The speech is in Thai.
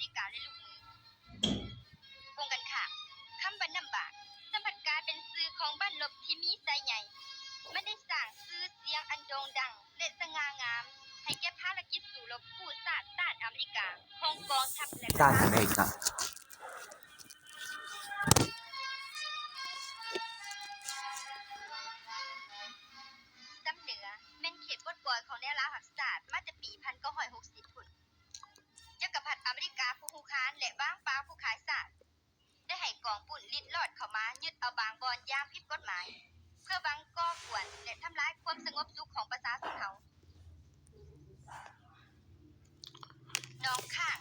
ริกาและลูกมือตรงกันข้ามคำบรรณบาตสัมผัสกลายเป็นสื่อของบ้านลบที่มีไซใหญ่ไม่ได้สร้างชื่อเสียงอันโด่งดังและสง่างามให้แก่ภารกิจสู่รบกู้ชาติต้านอเมริกาของกองทัพและ ต้านอเมริกาซ้ำเหนือแม่นเขตบดบอยของแนวลาวหักศาสตร์มาแต่ปี1960พุ่นจักรพรรดิอเมริกาผู้ฮู้ค้านและบ้างปลาผู้ขายศาสตร์ได้ให้กองปุ่นลิดลอดเข้ามายึดเอาบางบอนยามผิดกฎหมายเพื่อบังก่อกวนและทำลายความสงบสุขของประชาชนเฮาน้องข้าง